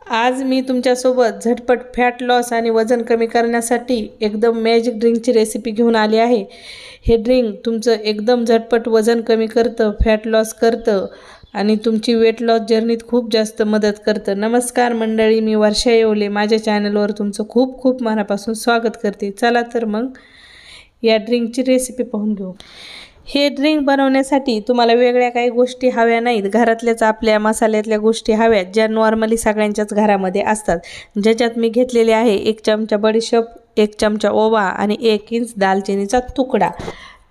आज मी तुमच्यासोबत झटपट फॅट लॉस आणि वजन कमी करण्यासाठी एकदम मॅजिक ड्रिंकची रेसिपी घेऊन आली आहे। हे ड्रिंक तुमचं एकदम झटपट वजन कमी करतं, फॅट लॉस करतं आणि तुमची वेट लॉस जर्नीत खूप जास्त मदत करतं। नमस्कार मंडळी, मी वर्षा येवले माझ्या चॅनलवर तुमचं खूप खूप मनापासून स्वागत करते। चला तर मग या ड्रिंकची रेसिपी पाहून घेऊ। हे ड्रिंक बनवण्यासाठी तुम्हाला वेगळ्या काही गोष्टी हव्या नाहीत, घरातल्याच आपल्या मसाल्यातल्या गोष्टी हव्यात ज्या नॉर्मली सगळ्यांच्याच घरामध्ये असतात। ज्याच्यात मी घेतलेले आहे 1 चमचा बडीशेप, 1 चमचा ओवा आणि 1 इंच दालचिनीचा तुकडा।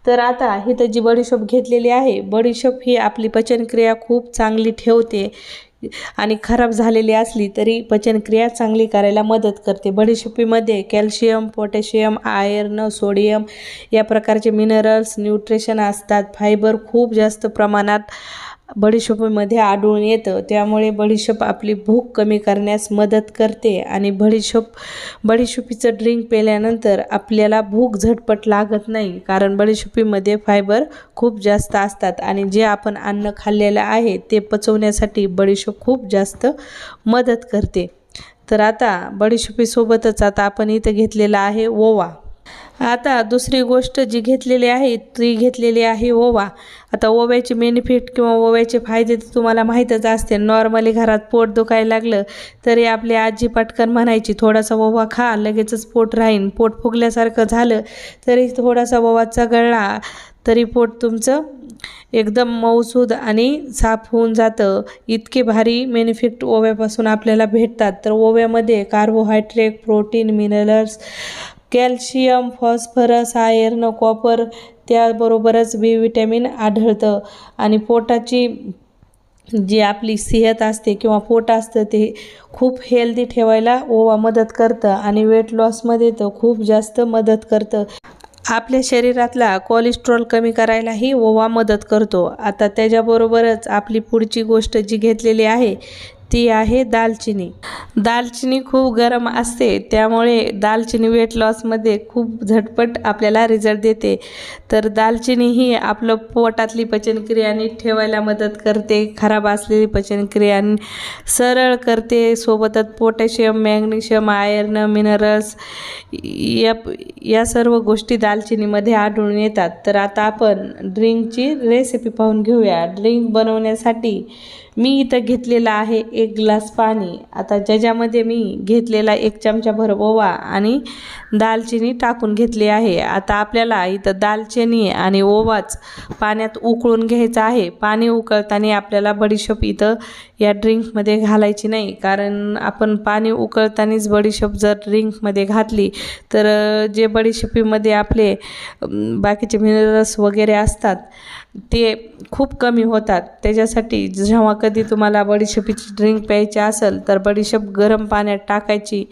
तर आता इथं जी बडीशेप घेतलेली आहे, बडीशेप ही आपली पचनक्रिया खूप चांगली ठेवते आणि खराब झालेली असली तरी पचनक्रिया चांगली करायला मदत करते। बडीशेपीमध्ये कॅल्शियम, पोटॅशियम, आयर्न, सोडियम या प्रकारचे मिनरल्स, न्यूट्रिशन असतात। फायबर खूप जास्त प्रमाणात बडीशेपीमध्ये आढळून येतं, त्यामुळे बडीशेप आपली भूक कमी करण्यास मदत करते आणि बडीशेपीचं ड्रिंक पिल्यानंतर आपल्याला भूक झटपट लागत नाही, कारण बडीशेपीमध्ये फायबर खूप जास्त असतात आणि जे आपण अन्न खाल्लेलं आहे ते पचवण्यासाठी बडीशेप खूप जास्त मदत करते। तर आता बडीशेपीसोबतच आता आपण इथं घेतलेला आहे ओवा। आता दुसरी गोष्ट जी घेतलेली आहे ती घेतलेली आहे ओवा। आता ओव्याचे बेनिफिट किंवा ओव्याचे फायदे तर तुम्हाला माहीतच असते। नॉर्मली घरात पोट दुखायला लागलं तरी आपली आजी पटकन म्हणायची थोडासा ओवा खा, लगेचच पोट राहीन। पोट फुगल्यासारखं झालं तरी थोडासा ओवा चघळला तरी पोट तुमचं एकदम मऊसूद आणि साफ होऊन जातं। इतके भारी बेनिफिट ओव्यापासून आपल्याला भेटतात। तर ओव्यामध्ये carbohydrate, protein, minerals, calcium, phosphorus, iron, copper त्याबरोबरच बी विटॅमिन आढळतं आणि पोटाची जी आपली सेहत असते किंवा पोट असतं ते खूप हेल्दी ठेवायला ओवा मदत करतं आणि वेट लॉसमध्ये तर खूप जास्त मदत करतं। आपल्या शरीरातला कोलेस्ट्रॉल कमी करायलाही ओवा मदत करतो। आता त्याच्याबरोबरच आपली पुढची गोष्ट जी घेतलेली आहे ती आहे दालचिनी। दालचिनी खूप गरम असते, त्यामुळे दालचिनी वेट लॉसमध्ये खूप झटपट आपल्याला रिझल्ट देते। तर दालचिनी ही आपलं पोटातली पचनक्रिया नीट ठेवायला मदत करते, खराब असलेली पचनक्रिया सरळ करते। सोबतच पोटॅशियम, मॅग्नेशियम, आयर्न, मिनरल्स या सर्व गोष्टी दालचिनीमध्ये आढळून येतात। तर आता आपण ड्रिंकची रेसिपी पाहून घेऊया। ड्रिंक बनवण्यासाठी मी इथं घेतलेला आहे 1 ग्लास पाणी। आता ज्याच्यामध्ये मी घेतलेला 1 चमचाभर ओवा आणि दालचिनी टाकून घेतली आहे। आता आपल्याला इथं दालचिनी आणि ओवाच पाण्यात उकळून घ्यायचं आहे। पाणी उकळताना आपल्याला बडीशेप इथं या ड्रिंकमध्ये घालायची नाही, कारण आपण पाणी उकळतानाच बडीशेप जर ड्रिंकमध्ये घातली तर जे बडीशेपीमध्ये आपले बाकीचे मिनरल्स वगैरे असतात ते खूप कमी होतात। त्याच्यासाठी जेव्हा कधी तुम्हाला बडीशेपीची ड्रिंक प्यायची असेल तर बडीशेप गरम पाण्यात टाकायची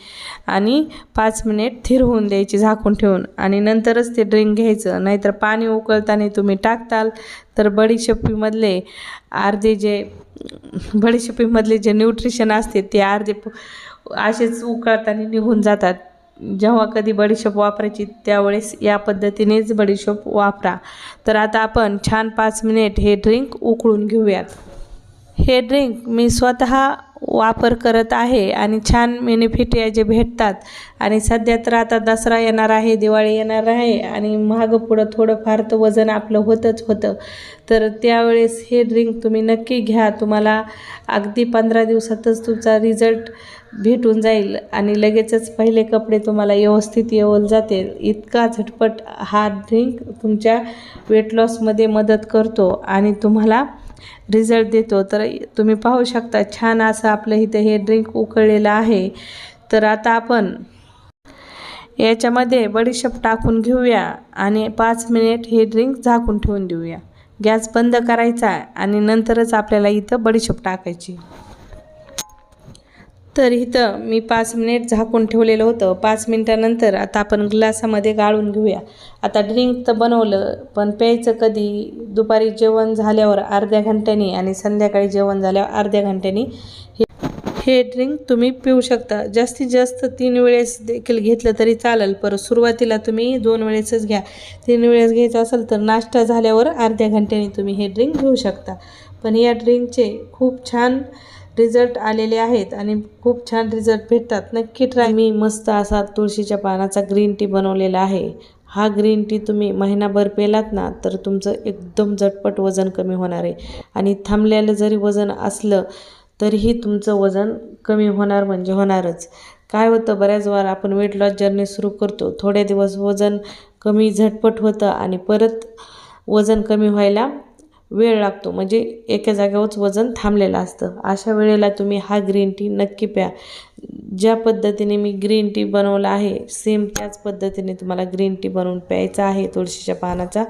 आणि 5 मिनिट थीर होऊन द्यायची झाकून ठेवून आणि नंतरच ते ड्रिंक घ्यायचं। नाहीतर पाणी उकळताना तुम्ही टाकताल तर बडीशेपीमधले जे न्यूट्रिशन असते ते अर्धे असेच उकळताना निघून जातात। जेव्हा कधी बडीशेप वापरायची त्यावेळेस या पद्धतीनेच बडीशेप वापरा। तर आता आपण छान 5 मिनिट हे ड्रिंक उकळून घेऊयात। हे ड्रिंक मी स्वतः वापर करत आहे आणि छान बेनिफिट याचे भेटतात। आणि सध्या तर आता दसरा येणार आहे, दिवाळी येणार आहे आणि मागं पुढं थोडंफार तर वजन आपलं होतच होतं। तर त्यावेळेस हे ड्रिंक तुम्ही नक्की घ्या, तुम्हाला अगदी 15 दिवसातच तुमचा रिझल्ट भेटून जाईल आणि लगेचच पहिले कपडे तुम्हाला व्यवस्थित येऊन जातील। इतका झटपट हा ड्रिंक तुमच्या वेट लॉसमध्ये मदत करतो आणि तुम्हाला रिझल्ट देतो। तर तुम्ही पाहू शकता छान असं आपलं इथं हे ड्रिंक उकळलेलं आहे। तर आता आपण याच्यामध्ये बडीशेप टाकून घेऊया आणि 5 मिनिट हे ड्रिंक झाकून ठेवून देऊया। गॅस बंद करायचा आणि नंतरच आपल्याला इथं बडीशेप टाकायची। तर इथं मी 5 मिनिट झाकून ठेवलेलं होतं। 5 मिनिटानंतर आता आपण ग्लासामध्ये गाळून घेऊया। आता ड्रिंक तर बनवलं, पण प्यायचं कधी? दुपारी जेवण झाल्यावर अर्ध्या घंट्यानी आणि संध्याकाळी जेवण झाल्यावर अर्ध्या घंट्यानी हे ड्रिंक तुम्ही पिऊ शकता। जास्तीत जास्त 3 वेळेस देखील घेतलं तरी चालेल, पण सुरुवातीला तुम्ही 2 वेळेसच घ्या। 3 वेळेस घ्यायचं असेल तर नाश्ता झाल्यावर अर्ध्या घंट्यानी तुम्ही हे ड्रिंक घेऊ शकता। पण या ड्रिंकचे खूप छान रिझल्ट आलेले आहेत आणि खूप छान रिझल्ट भेटतात. नक्की ट्राय. मी मस्त असा तुळशीच्या पानाचा ग्रीन टी बनवलेला आहे. हा ग्रीन टी तुम्ही महिनाभर पेलात ना तर तुमचं एकदम झटपट वजन कमी होणार आहे. आणि थांबलेलं जरी वजन असलं तरीही तुमचं वजन कमी होणार म्हणजे होणारच. काय होतं, बऱ्याच वेळा आपण वेट लॉस जर्नी सुरू करतो, थोडे दिवस वजन कमी झटपट होतं आणि परत वजन कमी व्हायला वेळ लागतो, म्हणजे एका जागेवरच वजन थांबलेलं असतं. अशा वेळेला तुम्ही हा ग्रीन टी नक्की प्या. ज्या पद्धतीने मी ग्रीन टी बनवला आहे सेम त्याच पद्धतीने तुम्हाला ग्रीन टी बनवून प्यायचा आहे तुळशीच्या पानाचा.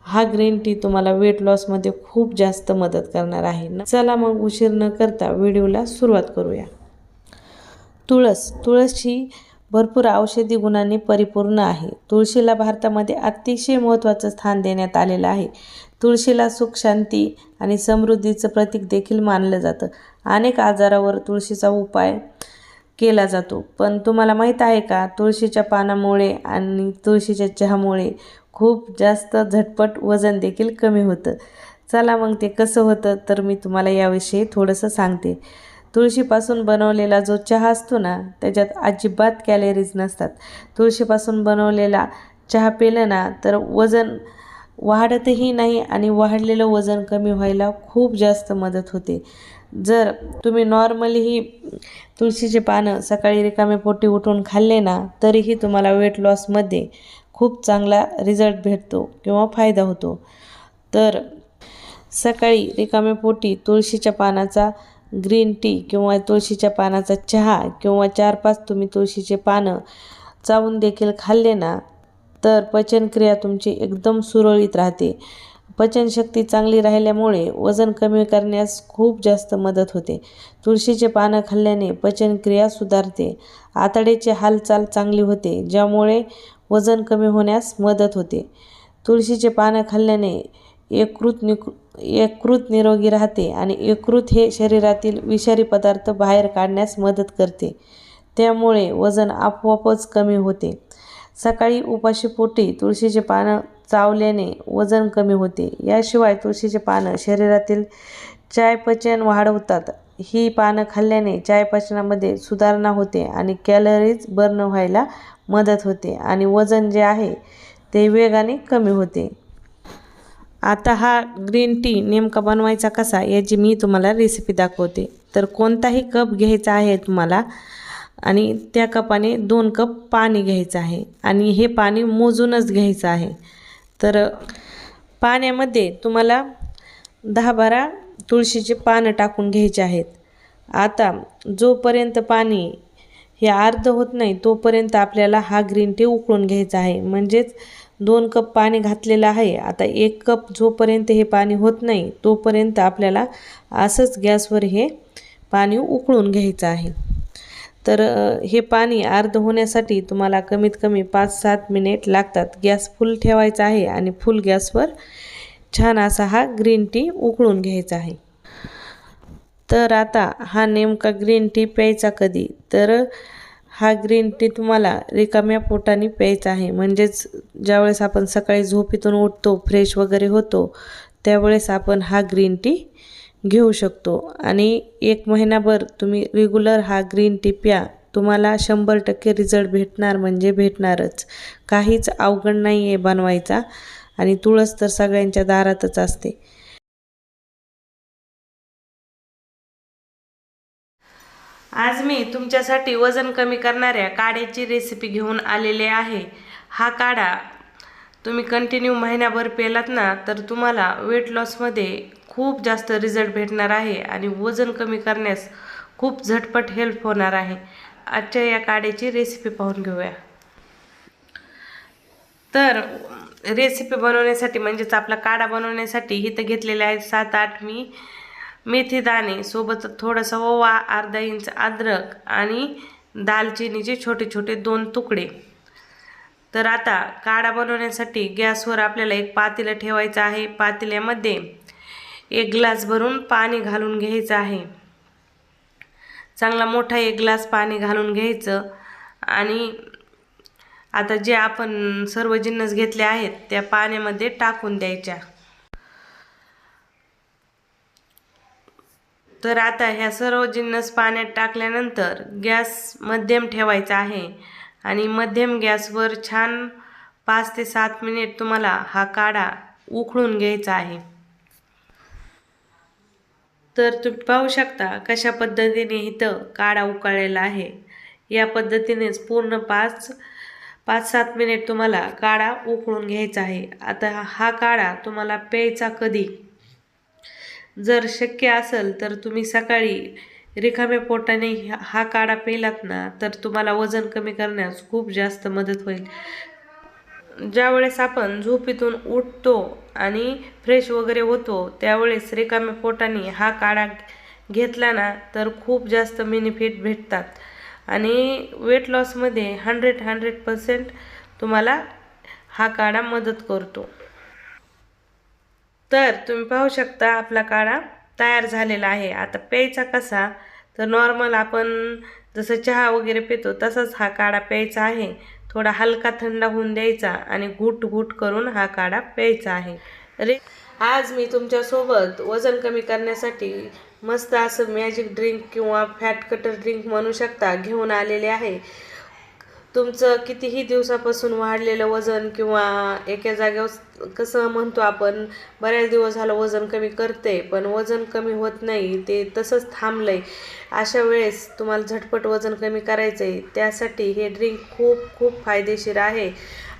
हा ग्रीन टी तुम्हाला वेट लॉसमध्ये खूप जास्त मदत करणार आहे. चला मग उशीर न करता व्हिडिओला सुरुवात करूया. तुळस ही भरपूर औषधी गुणांनी परिपूर्ण आहे. तुळशीला भारतामध्ये अतिशय महत्त्वाचं स्थान देण्यात आलेलं आहे. तुळशीला सुख, शांती आणि समृद्धीचं प्रतीक देखील मानलं जातं. अनेक आजारावर तुळशीचा उपाय केला जातो. पण तुम्हाला माहीत आहे का, तुळशीच्या पानामुळे आणि तुळशीच्या चहामुळे खूप जास्त झटपट वजन देखील कमी होतं. चला मग ते कसं होतं तर मी तुम्हाला याविषयी थोडंसं सांगते. तुळशीपासून बनवलेला जो चहा असतो ना त्याच्यात अजिबात कॅलरीज नसतात. तुळशीपासून बनवलेला चहा पिलं ना तर वजन वाढतही नाही आणि वाढलेलं वजन कमी व्हायला खूप जास्त मदत होते. जर तुम्ही नॉर्मलीही तुळशीचे पानं सकाळी रिकामे पोटी उठून खाल्ले ना तरीही तुम्हाला वेट लॉसमध्ये खूप चांगला रिझल्ट भेटतो किंवा फायदा होतो. तर सकाळी रिकामे पोटी तुळशीच्या पानाचा ग्रीन टी किंवा तुळशीच्या पानाचा चहा किंवा 4-5 तुम्ही तुळशीचे पानं चावून देखील खाल्ले ना तर पचनक्रिया तुमची एकदम सुरळीत राहते. पचनशक्ती चांगली राहिल्यामुळे वजन कमी करण्यास खूप जास्त मदत होते. तुळशीचे पानं खाल्ल्याने पचनक्रिया सुधारते, आतड्याची हालचाल चांगली होते, ज्यामुळे वजन कमी होण्यास मदत होते. तुळशीचे पानं खाल्ल्याने यकृत निरोगी राहते आणि यकृत हे शरीरातील विषारी पदार्थ बाहेर काढण्यास मदत करते, त्यामुळे वजन आपोआपच कमी होते. सकाळी उपाशी पोटी तुळशीचे पानं चावल्याने वजन कमी होते. याशिवाय तुळशीचे पानं शरीरातील चयापचय वाढवतात. ही पानं खाल्ल्याने चयापचयामध्ये सुधारणा होते आणि कॅलरीज बर्न व्हायला मदत होते आणि वजन जे आहे ते वेगाने कमी होते. आता हा ग्रीन टी नेमका बनवायचा कसा याची मी तुम्हाला रेसिपी दाखवते. तर कोणताही कप घ्यायचा आहे तुम्हाला आणि त्या कपाने 2 कप पाणी घ्यायचं आहे आणि हे पाणी मोजूनच घ्यायचं आहे. तर पाण्यामध्ये तुम्हाला 10-12 तुळशीचे पानं टाकून घ्यायचे आहेत. आता जोपर्यंत पाणी हे अर्ध होत नाही तोपर्यंत आपल्याला हा ग्रीन टी उकळून घ्यायचा आहे. म्हणजेच 2 कप पाणी घातलेलं आहे. आता 1 कप जोपर्यंत हे पाणी होत नाही तोपर्यंत आपल्याला असंच गॅसवर हे पाणी उकळून घ्यायचं आहे. तर हे पाणी अर्ध होण्यासाठी तुम्हाला कमीत कमी 5-7 मिनिट लागतात. गॅस फुल ठेवायचा आहे आणि फुल गॅसवर छान असा हा ग्रीन टी उकळून घ्यायचा आहे. तर आता हा नेमका ग्रीन टी प्यायचा कधी, तर हा ग्रीन टी तुम्हाला रिकाम्या पोटाने प्यायचा आहे. म्हणजेच ज्यावेळेस आपण सकाळी झोपेतून उठतो, फ्रेश वगैरे होतो, त्यावेळेस आपण हा ग्रीन टी घेऊ शकतो आणि 1 महिनाभर तुम्ही रेग्युलर हा ग्रीन टी प्या. तुम्हाला 100% रिझल्ट भेटणार म्हणजे भेटणारच. काहीच अवघड नाही आहे बनवायचा आणि तुळस तर सगळ्यांच्या दारातच असते. आज मी तुमच्यासाठी वजन कमी करणाऱ्या काढ्याची रेसिपी घेऊन आलेले आहे. हा काढा तुम्ही कंटिन्यू महिनाभर पेलात ना तर तुम्हाला वेट लॉसमध्ये खूप जास्त रिझल्ट भेटणार आहे आणि वजन कमी करण्यास खूप झटपट हेल्प होणार आहे. आजच्या या काढ्याची रेसिपी पाहून घेऊया. तर रेसिपी बनवण्यासाठी म्हणजेच आपला काढा बनवण्यासाठी इथं घेतलेले आहेत 7-8 मी मेथी दाणे, सोबत थोडासा ओवा, अर्धा इंच अद्रक आणि दालचिनीचे छोटे छोटे 2 तुकडे. तर आता काढा बनवण्यासाठी गॅसवर आपल्याला एक पातेलं ठेवायचं आहे. पातेल्यामध्ये 1 ग्लास भरून पाणी घालून घ्यायचं आहे. चांगला मोठा 1 ग्लास पाणी घालून घ्यायचं आणि आता जे आपण सर्व जिन्नस घेतले आहेत त्या पाण्यामध्ये टाकून द्यायच्या. तर आता ह्या सर्व जिन्नस पाण्यात टाकल्यानंतर गॅस मध्यम ठेवायचा आहे आणि मध्यम गॅसवर छान 5 ते 7 मिनिट तुम्हाला हा काढा उकळून घ्यायचा आहे। तर तुम्ही पाहू शकता कशा पद्धतीने इथं काढा उकळलेला आहे। या पद्धतीनेच पूर्ण 5-7 मिनिट तुम्हाला काढा उकळून घ्यायचा आहे। आता हा काढा तुम्हाला प्यायचा कधी, जर शक्य असेल तर तुम्ही सकाळी रिकाम्या पोटाने हा काढा पिलात ना तर तुम्हाला वजन कमी करण्यास खूप जास्त मदत होईल। ज्यावेळेस आपण झोपेतून उठतो आणि फ्रेश वगैरे होतो त्यावेळेस रिकाम्या पोटाने हा काढा घेतला ना तर खूप जास्त बेनिफिट भेटतात आणि वेट लॉसमध्ये 100% तुम्हाला हा काढा मदत करतो। तर तुम्ही पाहू शकता आपला काढा तयार झालेला आहे। आता प्यायचा कसा, तर नॉर्मल आपण जसं चहा वगैरे पितो तसंच हा काढा प्यायचा आहे। थोडा हलका थंड होऊन द्यायचा आणि घुट घुट करून हा काढा प्यायचा आहे। आज मी तुमच्यासोबत वजन कमी करण्यासाठी मस्त असं मॅजिक ड्रिंक किंवा फॅट कटर ड्रिंक म्हणू शकता घेऊन आलेले आहे। तुमचं कितीही दिवसापासून वाढलेलं वजन किंवा एका जागेवर कसं म्हणतो आपण बऱ्याच दिवस झालं वजन कमी करते पण वजन कमी होत नाही, ते तसंच थांबलंय, अशा वेळेस तुम्हाला झटपट वजन कमी करायचं आहे त्यासाठी हे ड्रिंक खूप फायदेशीर आहे।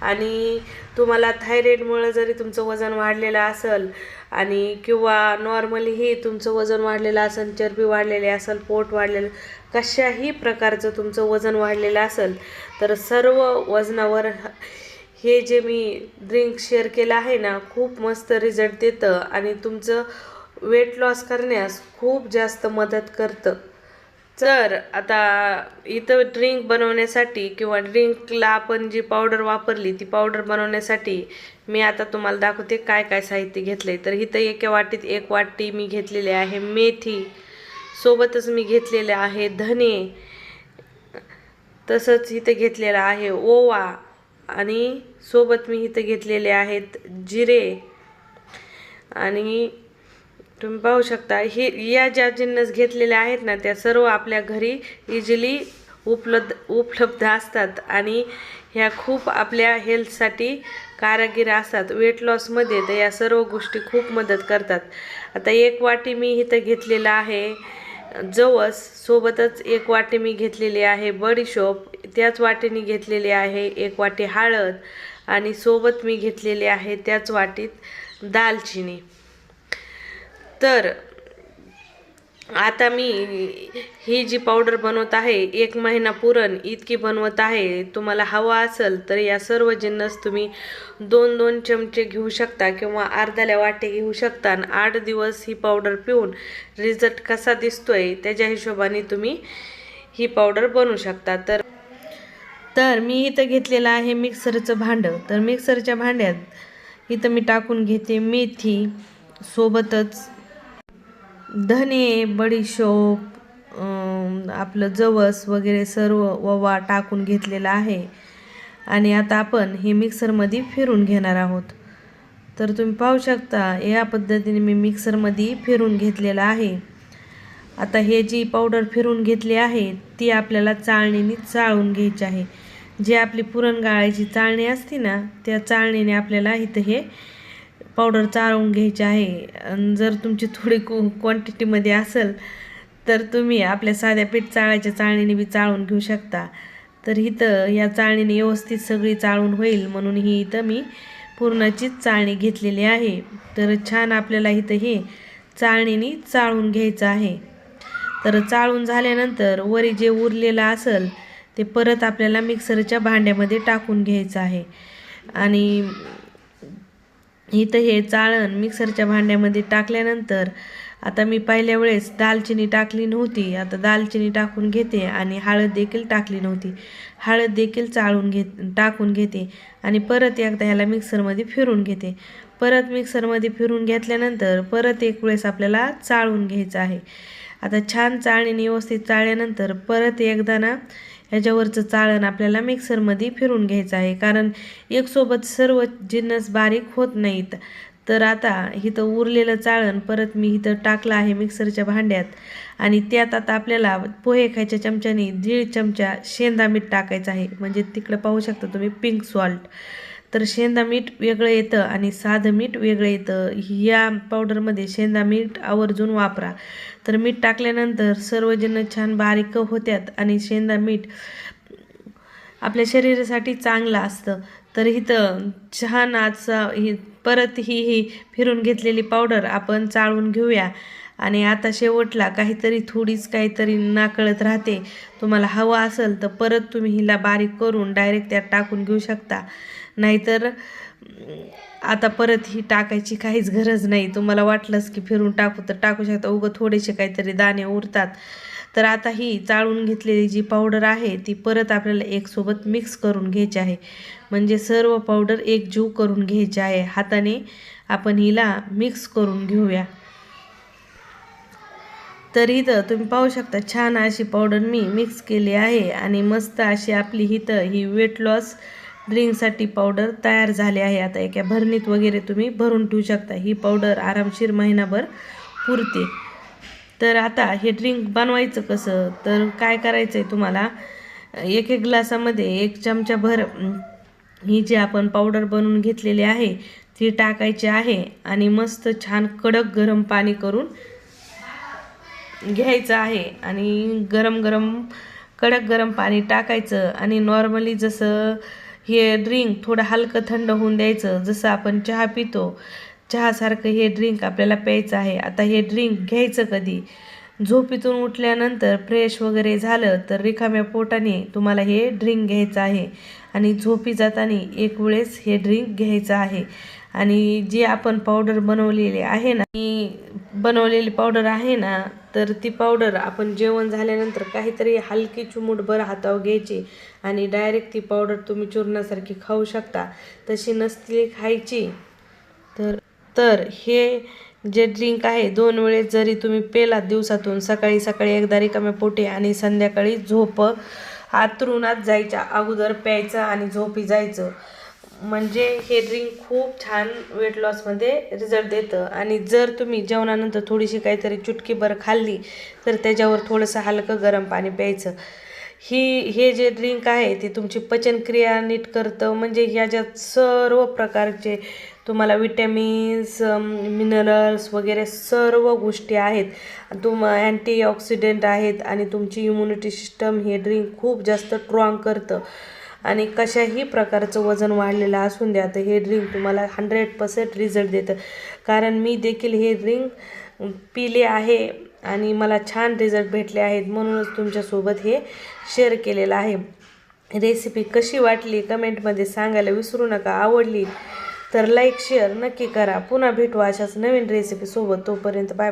आणि तुम्हाला थायरॉईडमुळे जरी तुमचं वजन वाढलेलं असेल आणि किंवा नॉर्मलीही तुमचं वजन वाढलेलं असेल, चरबी वाढलेली असेल, पोट वाढलेलं, कशाही प्रकारचं तुमचं वजन वाढलेलं असेल तर सर्व वजनावर हे जे मी ड्रिंक शेअर केलं आहे ना खूप मस्त रिझल्ट देतं आणि तुमचं वेट लॉस करण्यास खूप जास्त मदत करतं। तर आता इथं ड्रिंक बनवण्यासाठी किंवा ड्रिंकला आपण जी पावडर वापरली ती पावडर बनवण्यासाठी मी आता तुम्हाला दाखवते काय काय साहित्य घेतले। तर इथं एका वाटीत 1 वाटी मी घेतलेले आहे मेथी, सोबतच मी घेतलेले आहे धने, तसंच इथं घेतलेला आहे ओवा आणि सोबत मी इथं घेतलेले आहेत जिरे। आणि तुम्ही पाहू शकता हे या ज्या जिन्नस घेतलेल्या आहेत ना त्या सर्व आपल्या घरी इझिली उपलब्ध असतात आणि ह्या खूप आपल्या हेल्थसाठी कारागीर असतात। वेट लॉसमध्ये तर या सर्व गोष्टी खूप मदत करतात। आता 1 वाटी मी इथं घेतलेला आहे जवस, सोबतच 1 वाटी मी घेतलेली आहे बडीशोप, त्याच वाटीने घेतलेली आहे 1 वाटी हळद आणि सोबत मी घेतलेली आहे त्याच वाटीत दालचिनी। तर आता मी ही जी पावडर बनवत आहे 1 महिना पुरण इतकी बनवत आहे। तुम्हाला हवा असेल तर या सर्व जिन्नस तुम्ही 2-2 चमचे घेऊ शकता किंवा अर्ध्याला वाटी घेऊ शकता आणि 8 दिवस ही पावडर पिऊन रिझल्ट कसा दिसतोय त्याच्या हिशोबाने तुम्ही ही पावडर बनवू शकता। तर मी इथं घेतलेलं आहे मिक्सरचं भांडं। तर मिक्सरच्या भांड्यात इथं मी टाकून घेते मेथी, सोबतच धने, बडीशोप, आपलं जवस वगैरे सर्व ओवा टाकून घेतलेला आहे आणि आता आपण हे मिक्सरमध्ये फिरून घेणार आहोत। तर तुम्ही पाहू शकता या पद्धतीने मी मिक्सरमध्ये फिरून घेतलेलं आहे। आता हे जी पावडर फिरून घेतली आहे ती आपल्याला चाळणीने चाळून घ्यायची आहे। जी आपली पुरण गाळायची चाळणी असते ना त्या चाळणीने आपल्याला इथं हे पावडर चाळून घ्यायची आहे। जर तुमची थोडी क्वांटिटीमध्ये असेल तर तुम्ही आपल्या साध्या पीठ चाळायच्या चाळणीने बी चाळून घेऊ शकता। तर इथं या चाळणीने व्यवस्थित सगळी चाळून होईल म्हणून ही इथं मी पूर्णाचीच चाळणी घेतलेली आहे। तर छान आपल्याला इथं हे चाळणीने चाळून घ्यायचं आहे। तर चाळून झाल्यानंतर वरी जे उरलेलं असेल ते परत आपल्याला मिक्सरच्या भांड्यामध्ये टाकून घ्यायचं आहे आणि इथं हे चाळण मिक्सरच्या भांड्यामध्ये टाकल्यानंतर आता मी पहिल्या वेळेस दालचिनी टाकली नव्हती, आता दालचिनी टाकून घेते आणि हळद देखील टाकली नव्हती, हळद देखील टाकून घेते आणि परत एकदा ह्याला मिक्सरमध्ये फिरून घेते। परत मिक्सरमध्ये फिरून घेतल्यानंतर परत एक वेळेस आपल्याला चाळून घ्यायचं आहे। आता छान चाळणीने व्यवस्थित चाळल्यानंतर परत एकदा ना ह्याच्यावरचं चाळण आपल्याला मिक्सरमध्ये फिरून घ्यायचं आहे, कारण एकसोबत सर्व जिन्नस बारीक होत नाहीत। तर आता इथं उरलेलं चाळण परत मी इथं टाकलं आहे मिक्सरच्या भांड्यात आणि त्यात आता आपल्याला पोहे खायच्या चमच्याने 1.5 चमचा शेंदा मीठ टाकायचं आहे. म्हणजे तिकडं पाहू शकता तुम्ही पिंक सॉल्ट. तर शेंदा मीठ वेगळं येतं आणि साधं मीठ वेगळं येतं. या पावडरमध्ये शेंदा मीठ आवर्जून वापरा. तर मीठ टाकल्यानंतर सर्वजण छान बारीक होत्यात आणि शेंदा मीठ आपल्या शरीरासाठी चांगलं असतं. तर इथं छान परत ही फिरून घेतलेली पावडर आपण चाळून घेऊया. आणि आता शेवटला थोडीच काहीतरी नाकळत राहते. तुम्हाला हवं असेल तर परत तुम्ही हिला बारीक करून डायरेक्ट त्यात टाकून घेऊ शकता. नाहीतर आता परत ही टाकायची काहीच गरज नाही. तुम्हाला वाटलंच की फिरून टाकू तर टाकू शकता. उगं थोडेसे काहीतरी दाणे उरतात. तर आता ही चाळून घेतलेली जी पावडर आहे ती परत आपल्याला एकसोबत मिक्स करून घ्यायची आहे. म्हणजे सर्व पावडर एकजीव करून घ्यायची आहे. हाताने आपण हिला मिक्स करून घेऊया. तर इथं तुम्ही पाहू शकता छान अशी पावडर मी मिक्स केली आहे आणि मस्त अशी आपली ही वेट लॉस ड्रिंकसाठी पावडर तयार झाली आहे. आता एका भरणीत वगैरे तुम्ही भरून ठेवू शकता. ही पावडर आरामशीर महिनाभर पुरते. तर आता हे ड्रिंक बनवायचं कसं, तर काय करायचं आहे तुम्हाला, एक ग्लासामध्ये 1 चमचाभर ही जी आपण पावडर बनवून घेतलेली आहे ती टाकायची आहे आणि मस्त छान कडक गरम पाणी करून घ्यायचं आहे. आणि कडक गरम पाणी टाकायचं आणि नॉर्मली जसं हे ड्रिंक थोडं हलकं थंड होऊन द्यायचं. जसं आपण चहा पितो चहासारखं हे ड्रिंक आपल्याला प्यायचं आहे. आता हे ड्रिंक घ्यायचं कधी, झोपेतून उठल्यानंतर फ्रेश वगैरे झालं तर रिकाम्या पोटाने तुम्हाला हे ड्रिंक घ्यायचं आहे आणि झोपी जाताना एक वेळेस हे ड्रिंक घ्यायचं आहे. आणि जी आपण पावडर बनवलेली पावडर आहे ना, तर ती पावडर आपण जेवण झाल्यानंतर काहीतरी हलकी चिमूटभर हातावर घ्यायची आणि डायरेक्ट ती पावडर तुम्ही चूर्णासारखी खाऊ शकता. तशी नसली खायची. तर हे जे ड्रिंक आहे 2 वेळेस जरी तुम्ही पेलात दिवसातून, सकाळी एकदा रिकाम्या पोटी आणि संध्याकाळी अंथरुणात जायच्या अगोदर प्यायचं आणि झोपी जायचं. म्हणजे हे ड्रिंक खूप छान वेट लॉसमध्ये रिझल्ट देतं. आणि जर तुम्ही जेवणानंतर थोडीशी काहीतरी चुटकीभर खाल्ली तर त्याच्यावर थोडंसं हलकं गरम पाणी प्यायचं. हे जे ड्रिंक आहे ते तुमची पचनक्रिया नीट करतं. म्हणजे ह्याच्यात सर्व प्रकारचे तुम्हाला विटॅमिन्स, मिनरल्स वगैरे सर्व गोष्टी आहेत. अँटीऑक्सिडंट आहेत आणि तुमची इम्युनिटी सिस्टम हे ड्रिंक खूप जास्त स्ट्रॉंग करतं. आणि कशाही प्रकारचं वजन वाढलेलं असून द्या तर हे ड्रिंक तुम्हाला 100% रिझल्ट देतं. कारण मी देखील हे ड्रिंक पिले आहे आणि मला छान रिझल्ट भेटले आहेत. म्हणूनच तुमच्यासोबत हे शेअर केलेलं आहे. रेसिपी कशी वाटली कमेंटमध्ये सांगायला विसरू नका. आवडली तर लाईक शेअर नक्की करा. पुन्हा भेटू अशाच नवीन रेसिपीसोबत. तोपर्यंत बाय.